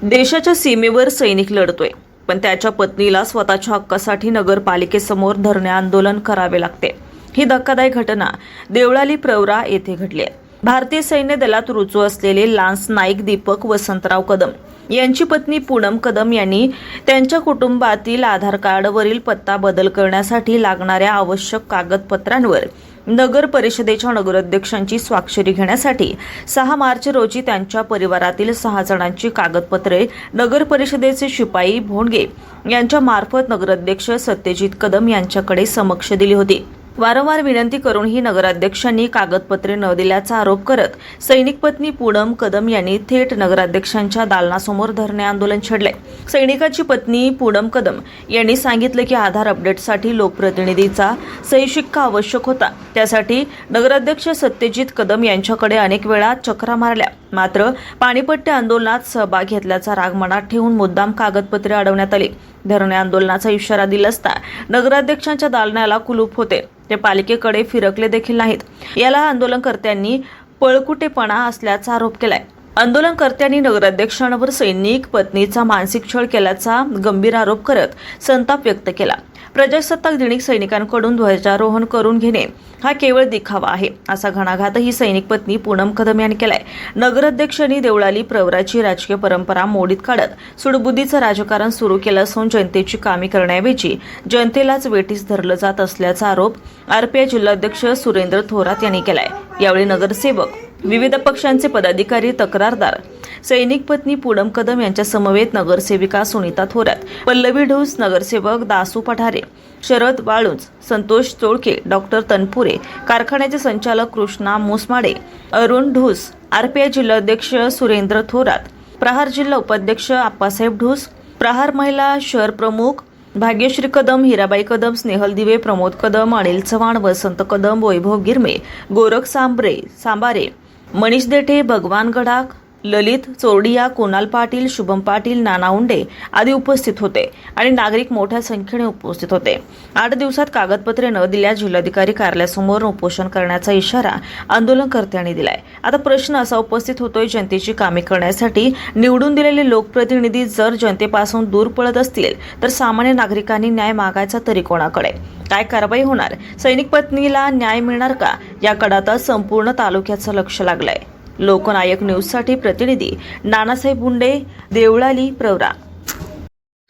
देशाच्या सीमेवर सैनिक लढतोय, पण त्याच्या पत्नीला स्वतःच्या हक्कासाठी नगरपालिकेसमोर धरणे आंदोलन करावे लागते। ही धक्कादायक घटना देवळाली प्रवरा येथे घडली आहे। भारतीय सैन्य दलात रुजू असलेले लान्स नाईक दीपक वसंतराव कदम यांची पत्नी पूनम कदम यांनी त्यांच्या कुटुंबातील आधार कार्डवरील पत्ता बदल करण्यासाठी लागणाऱ्या आवश्यक कागदपत्रांवर नगर परिषदेच्या नगराध्यक्षांची स्वाक्षरी घेण्यासाठी 6 मार्च रोजी त्यांच्या परिवारातील 6 जणांची कागदपत्रे नगर परिषदेचे शिपाई भोंडगे यांच्या मार्फत नगराध्यक्ष सत्यजित कदम यांच्याकडे समक्ष दिली होती। वारंवार विनंती करूनही नगराध्यक्षांनी कागदपत्रे न दिल्याचा आरोप करत सैनिक पत्नी पूनम कदम यांनी थेट नगराध्यक्षांच्या दालनासमोर धरणे आंदोलन छेडले। सैनिकाची पत्नी पूनम कदम यांनी सांगितले की आधार अपडेटसाठी लोकप्रतिनिधीचा सही शिक्का आवश्यक होता। त्यासाठी नगराध्यक्ष सत्यजित कदम यांच्याकडे अनेक वेळा चक्रा मारल्या, मात्र पाणीपट्टी आंदोलनात सहभाग घेतल्याचा राग मनात ठेवून मुद्दाम कागदपत्रे अडवण्यात आली। धरणे आंदोलनाचा इशारा दिला असता नगराध्यक्षांच्या दालनाला कुलूप होते, ते पालिकेकडे फिरकले देखील नाहीत। याला आंदोलनकर्त्यांनी पळकुटेपणा असल्याचा आरोप केलाय। आंदोलनकर्त्यांनी नगराध्यक्षांवर सैनिक पत्नीचा मानसिक छळ केल्याचा गंभीर आरोप करत संताप व्यक्त केला। प्रजासत्ताक दिनी सैनिकांकडून ध्वजारोहण करून घेणे हा केवळ दिखावा आहे, असा घणाघातही सैनिक पत्नी पूनम कदम यांनी केलाय। नगराध्यक्षांनी देवळाली प्रवराची राजकीय परंपरा मोडीत काढत सुडबुद्धीचं राजकारण सुरू केलं असून जनतेची कामे करण्याऐवजी जनतेलाच वेठीस धरलं जात असल्याचा आरोप आरपीआय जिल्हाध्यक्ष सुरेंद्र थोरात यांनी केलाय। यावेळी नगरसेवक, विविध पक्षांचे पदाधिकारी, तक्रारदार, सैनिक पत्नी पूनम कदम यांच्या समवेत नगरसेविका सुनीता थोरात, पल्लवी ढोस, नगरसेवक दासू पठारे, शरद वाळुंज, संतोष चोळके, डॉक्टर तनपुरे, कारखान्याचे संचालक कृष्णा मोसमाडे, अरुण ढोस, आरपीआय जिल्हाध्यक्ष सुरेंद्र थोरात, प्रहार जिल्हा उपाध्यक्ष आप्पासाहेब ढोस, प्रहार महिला शहर प्रमुख भाग्यश्री कदम, हिराबाई कदम, स्नेहल दिवे, प्रमोद कदम, अनिल चव्हाण, वसंत कदम, वैभव गिरमे, गोरख सांबारे, मनीष देठे, भगवान गडाख, ललित चोरडिया, कुणाल पाटील, शुभम पाटील, नाना उंडे आदी उपस्थित होते आणि नागरिक मोठ्या संख्येने उपस्थित होते। 8 दिवसात कागदपत्रे न दिल्यास जिल्हाधिकारी कार्यालयासमोर उपोषण करण्याचा इशारा आंदोलनकर्त्यांनी दिलाय। आता प्रश्न असा उपस्थित होतोय, जनतेची कामे करण्यासाठी निवडून दिलेले लोकप्रतिनिधी जर जनतेपासून दूर पळत असतील तर सामान्य नागरिकांनी न्याय मागायचा तरी कोणाकडे? काय कारवाई होणार? सैनिक पत्नीला न्याय मिळणार का? याकडे आता संपूर्ण तालुक्याचं लक्ष लागलंय। लोकनायक न्यूजसाठी प्रतिनिधी नानासाहेब गुंडे, देवळाली प्रवरा।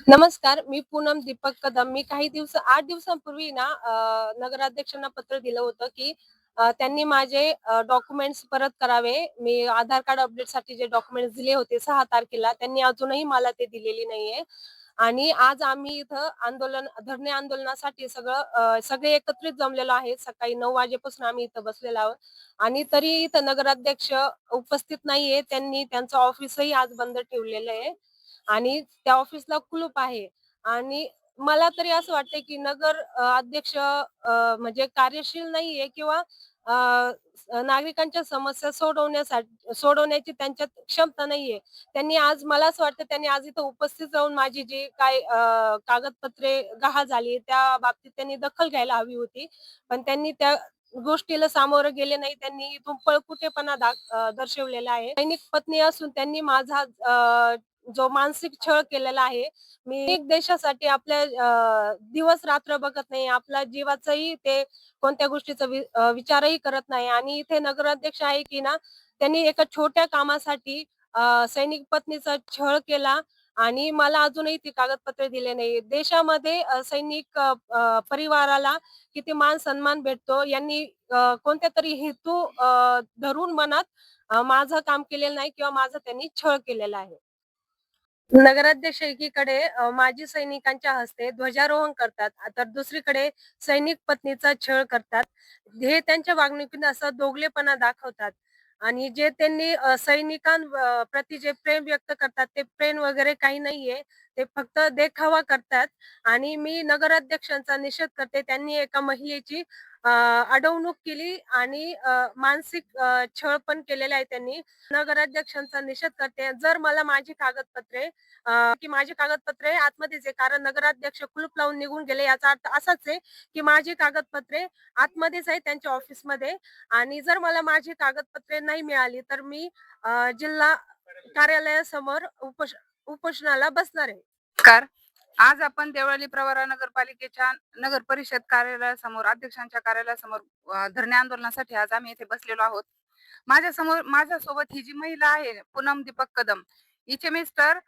नमस्कार, मी पूनम दीपक कदम। मी 8 दिवसांपूर्वी नगराध्यक्षांना पत्र दिलं होतं की त्यांनी माझे डॉक्युमेंट्स परत करावे। मी आधार कार्ड अपडेटसाठी जे डॉक्युमेंट्स दिले होते 6 तारखेला, त्यांनी अजूनही मला ते दिलेली नाहीये। आणि आज आम्ही इथं धरणे आंदोलनासाठी सगळे एकत्रित जमलेलो आहे। सकाळी 9 वाजेपासून आम्ही इथं बसलेलो आहोत आणि तरी इथं नगराध्यक्ष उपस्थित नाहीये। त्यांनी त्यांचं ऑफिसही आज बंद ठेवलेलं आहे आणि त्या ऑफिसला कुलूप आहे। आणि मला तरी असं वाटतंय की अध्यक्ष म्हणजे कार्यशील नाहीये किंवा नागरिकांच्या समस्या सोडवण्याची त्यांच्यात क्षमता नाहीये। मला असं वाटतं त्यांनी आज इथं उपस्थित राहून माझी जी काय कागदपत्रे गहाळ झाली त्या बाबतीत त्यांनी दखल घ्यायला हवी होती, पण त्यांनी त्या गोष्टीला सामोरं गेले नाही। त्यांनी इथून पळकुटेपणा दर्शवलेला आहे। सैनिक पत्नी असून त्यांनी माझा जो मानसिक छळ केलेला आहे। मी एक देशासाठी आपल्या दिवस रात्र बघत नाही, आपल्या जीवाचाही ते कोणत्या गोष्टीचा विचारही करत नाही। आणि इथे नगराध्यक्ष आहे की ना, त्यांनी एका छोट्या कामासाठी सैनिक पत्नीचा छळ केला आणि मला अजूनही ती कागदपत्रे दिले नाही। देशामध्ये सैनिक परिवाराला किती मान सन्मान भेटतो, यांनी कोणत्या तरी हेतू धरून मनात माझं काम केलेलं नाही किंवा माझा त्यांनी छळ केलेला आहे। नगराध्यक्ष एकीकडे माजी सैनिकांच्या हस्ते ध्वजारोहण करतात, तर दुसरीकडे सैनिक पत्नीचा छळ करतात। हे त्यांच्या वागणुकीत असा दोघलेपणा दाखवतात आणि जे त्यांनी प्रति जे प्रेम व्यक्त करतात ते प्रेम वगैरे काही नाहीये, ते फक्त देखावा करतात। आणि मी नगराध्यक्षांचा निषेध करते, त्यांनी एका महिलेची अडवणूक केली आणि मानसिक छळ पण केलेला आहे त्यांनी। नगराध्यक्षांचा निषेध करते। जर मला माझी कागदपत्रे आतमध्येच आहे, कारण नगराध्यक्ष कुलूप लावून निघून गेले, याचा अर्थ असाच आहे की माझी कागदपत्रे आतमध्येच आहे त्यांच्या ऑफिसमध्ये। आणि जर मला माझी कागदपत्रे नाही मिळाली तर मी जिल्हा कार्यालयासमोर उपोषणाला बसणार आहे. नमस्कार. आज आपण देवळाली प्रवरा नगरपालिकेच्या नगर परिषद कार्यालयासमोर अध्यक्षांच्या कार्यालयासमोर धरणे आंदोलनासाठी आज आम्ही इथे बसलेलो आहोत. माझ्यासोबत ही जी महिला आहे पूनम दीपक कदम, हिचे मिस्टर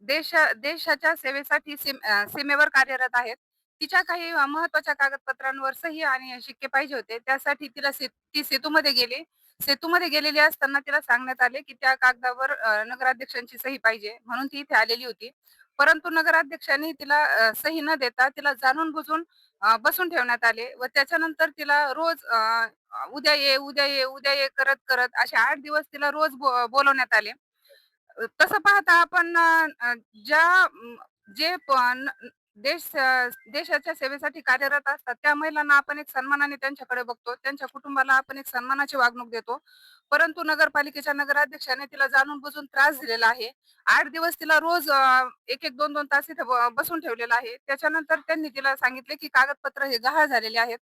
देशाच्या सेवेसाठी सीमेवर कार्यरत आहेत. तिच्या काही महत्वाच्या कागदपत्रांवर सही आणि शिक्के पाहिजे होते. त्यासाठी ती सेतूमध्ये गेली. सेतूमध्ये गेलेली असताना तिला सांगण्यात आले की त्या कागदावर नगराध्यक्षांची सही पाहिजे, म्हणून ती इथे आलेली होती. परंतु नगराध्यक्षांनी तिला सही न देता तिला जाणून बुजून बसून ठेवण्यात आले व त्याच्यानंतर तिला रोज उद्या ये उद्या ये उद्या ये करत करत असे 8 दिवस तिला रोज बोलवण्यात आले. तसं पाहता आपण ज्या जे देशाच्या सेवेसाठी कार्यरत असतात त्या महिलांना आपण एक सन्मानाने त्यांच्याकडे बघतो, त्यांच्या कुटुंबाला आपण एक सन्मानाची वागणूक देतो. परंतु नगरपालिकेच्या नगराध्यक्षाने तिला जाणून बुजून त्रास दिलेला आहे. 8 दिवस तिला रोज 1-1, 2-2 तास इथे बसून ठेवलेलं आहे. त्याच्यानंतर त्यांनी तिला सांगितले की कागदपत्र हे गहाळ झालेले आहेत.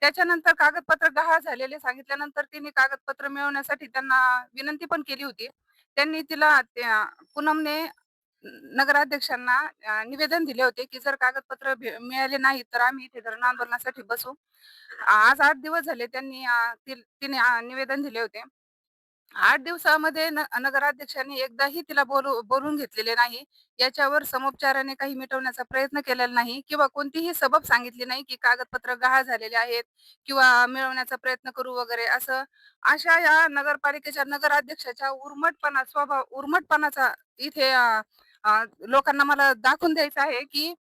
त्याच्यानंतर कागदपत्र गहाळ झालेले सांगितल्यानंतर तिने कागदपत्र मिळवण्यासाठी त्यांना विनंती पण केली होती. त्यांनी तिला पूनमने नगराध्यक्षांना निवेदन दिले होते की जर कागदपत्र मिळाले नाही तर आम्ही इथे धरणं आंदोलनासाठी बसू. आज 8 दिवस झाले त्यांनी तिने निवेदन दिले होते. 8 दिवसामध्ये नगराध्यक्षांनी एकदाही तिला बोलून घेतलेले नाही. याच्यावर समोपचाराने काही मिटवण्याचा प्रयत्न केलेला नाही किंवा कोणतीही सबब सांगितली नाही की कागदपत्र गहाळ झालेले आहेत किंवा मिळवण्याचा प्रयत्न करू वगैरे असं. अशा या नगरपालिकेच्या नगराध्यक्षाच्या उर्मटपणाचा इथे लोकांना मला दाखवून द्यायचं आहे की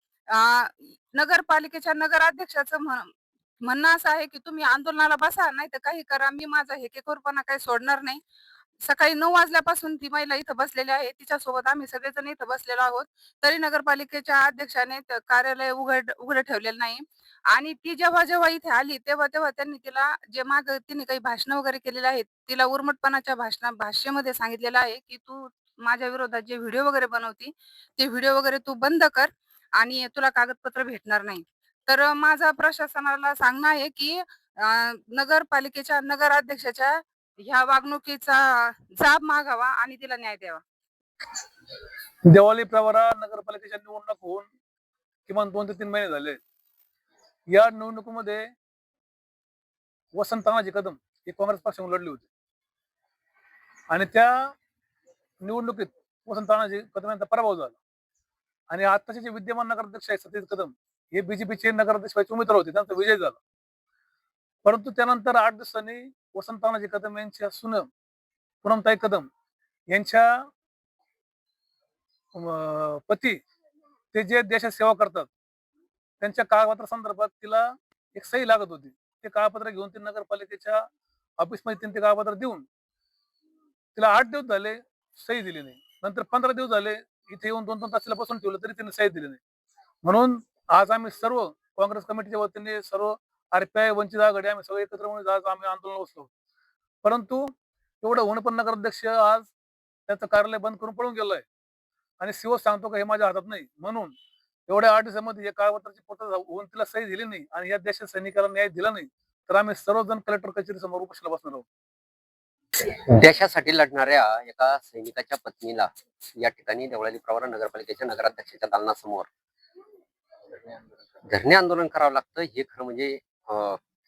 नगरपालिकेच्या नगराध्यक्षाचं म्हणणं असं आहे की तुम्ही आंदोलनाला बसा, नाही तर काही करा, मी माझा हेकेखोरपणा काही सोडणार नाही. सकाळी 9 वाजल्यापासून ती महिला इथं बसलेली आहे. तिच्यासोबत आम्ही सगळेजण इथं बसलेलो आहोत. तरी नगरपालिकेच्या अध्यक्षाने कार्यालय उघडं ठेवलेलं नाही. आणि ती जेव्हा जेव्हा इथे आली तेव्हा तेव्हा त्यांनी तिला तिने काही भाषणं वगैरे केलेली आहेत. तिला उर्मटपणाच्या भाषेमध्ये सांगितलेलं आहे की तू माझ्या विरोधात जे व्हिडिओ वगैरे बनवती ते व्हिडिओ वगैरे तू बंद कर आणि तुला कागदपत्र भेटणार नाही. तर माझा प्रशासनाला सांगणं आहे की नगरपालिकेच्या नगराध्यक्षाच्या ह्या वागणुकीचा जाब मागावा आणि तिला न्याय द्यावा. देवळाली प्रवरा नगरपालिकेच्या निवडणूक होऊन किमान 2 ते 3 महिने झाले. या निवडणुकीमध्ये वसंत तानाजी कदम हे काँग्रेस पक्षाकडून लढले होते आणि त्या निवडणुकीत वसंत तानाजी कदम यांचा पराभव झाला आणि आताचे जे विद्यमान नगराध्यक्ष आहेत सतीश कदम हे बीजेपीचे नगराध्यक्ष उमेदवार होते, त्यांचा विजय झाला. परंतु त्यानंतर 8 दिवसांनी वसंत तानाजी कदम यांच्या सून पूनमताई कदम यांच्या पती ते जे देशात सेवा करतात त्यांच्या कागदपत्र संदर्भात तिला एक सही लागत होती. ते कागदपत्र घेऊन ती नगरपालिकेच्या ऑफिसमध्ये त्यांनी ते कागदपत्र देऊन तिला 8 दिवस झाले सही दिली नाही. नंतर 15 दिवस झाले इथे येऊन 2-2 तास तिला बसून ठेवलं तरी तिने सही दिली नाही. म्हणून आज आम्ही सर्व काँग्रेस कमिटीच्या वतीने सर्व RPI वंचित आघाडी आम्ही सगळे एकत्र म्हणून आज आम्ही आंदोलन बसलो. परंतु एवढं होणं पण नगराध्यक्ष आज त्याचं कार्यालय बंद करून पळून गेलोय आणि सीओ सांगतो का हे माझ्या हातात नाही. म्हणून एवढ्या 8 दिवसामध्ये या कागदपत्राची पोट होऊन तिला सही दिली नाही आणि या देशात सैनिकाला न्याय दिला नाही तर आम्ही सर्वजण कलेक्टर कचेरी समोर उपोषणाला बसणार आहोत. देशासाठी लढणाऱ्या एका सैनिकाच्या पत्नीला या ठिकाणी देवळाली प्रवरा नगरपालिकेच्या नगराध्यक्षाच्या दालनासमोर धरणे आंदोलन करावं लागतं. हे खरं म्हणजे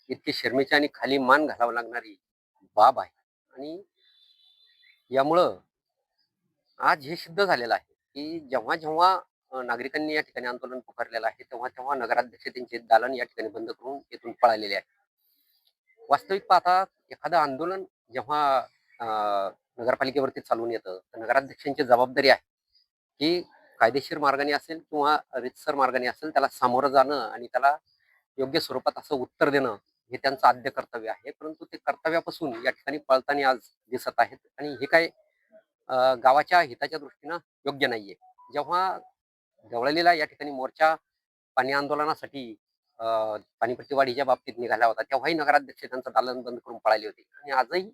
इतकी शर्मेची आणि खाली मान घालावं लागणारी बाब आहे. आणि यामुळं आज हे सिद्ध झालेलं आहे की जेव्हा जेव्हा नागरिकांनी या ठिकाणी आंदोलन पुकारलेलं आहे तेव्हा तेव्हा नगराध्यक्ष त्यांचे दालन या ठिकाणी बंद करून येथून पळालेले आहे. वास्तविक पाहता एखादं आंदोलन जेव्हा नगरपालिकेवरती चालून येतं तर नगराध्यक्षांची जबाबदारी आहे की कायदेशीर मार्गाने असेल किंवा रितसर मार्गाने असेल त्याला सामोरं जाणं आणि त्याला योग्य स्वरूपात असं उत्तर देणं हे त्यांचं आद्य कर्तव्य आहे. परंतु ते कर्तव्यापासून या ठिकाणी पळताना आज दिसत आहेत आणि हे काय गावाच्या हिताच्या दृष्टीनं योग्य नाहीये. जेव्हा देवळालीला या ठिकाणी मोर्चा पाणी आंदोलनासाठी पाणीपट्टी वाढीच्या बाबतीत निघाला होता तेव्हाही नगराध्यक्ष त्यांचं दालन बंद करून पळाले होते आणि आजही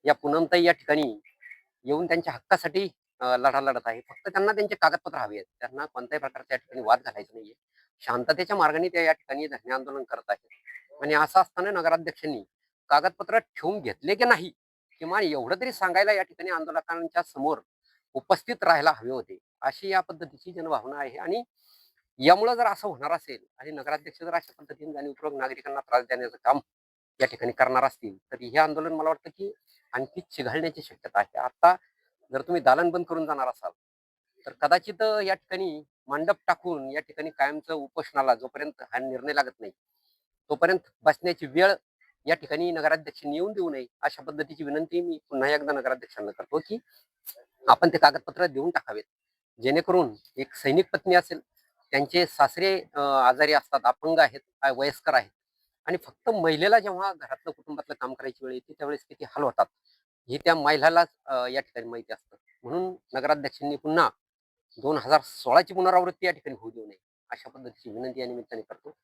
या पूनमताई या ठिकाणी येऊन त्यांच्या हक्कासाठी लढा लढत आहे. फक्त त्यांना त्यांचे कागदपत्र हवे आहेत. त्यांना कोणत्याही प्रकारच्या या ठिकाणी वाद घालायचा नाहीये. शांततेच्या मार्गाने त्या या ठिकाणी धरणे आंदोलन करत आहेत आणि असं असताना नगराध्यक्षांनी कागदपत्र ठेवून घेतले की नाही किमान एवढं तरी सांगायला या ठिकाणी आंदोलकांच्या समोर उपस्थित राहायला हवे होते, अशी या पद्धतीची जनभावना आहे. आणि यामुळं जर असं होणार असेल आणि नगराध्यक्ष जर अशा पद्धतीने जाणीवपूर्वक नागरिकांना त्रास देण्याचं काम या ठिकाणी करणार असतील तर हे आंदोलन मला वाटतं की आणखी चिघळण्याची शक्यता आहे. आता जर तुम्ही दालन बंद करून जाणार असाल तर कदाचित या ठिकाणी मंडप टाकून या ठिकाणी कायमचं उपोषणाला जोपर्यंत हा निर्णय लागत नाही तोपर्यंत बसण्याची वेळ या ठिकाणी नगराध्यक्षांनी येऊन देऊ नये, अशा पद्धतीची विनंती मी पुन्हा एकदा नगराध्यक्षांना करतो की आपण ते कागदपत्र देऊन टाकावेत, जेणेकरून एक सैनिक पत्नी असेल, त्यांचे सासरे आजारी असतात, अपंग आहेत, वयस्कर आहेत, आणि फक्त महिलेला जेव्हा घरातलं कुटुंबातलं काम करायची वेळ येते त्यावेळेस किती हाल होतात हे त्या महिलालाच या ठिकाणी माहिती असतं. म्हणून नगराध्यक्षांनी पुन्हा 2016ची पुनरावृत्ती या ठिकाणी होऊ देऊ नये, अशा पद्धतीची विनंती या निमित्ताने करतो.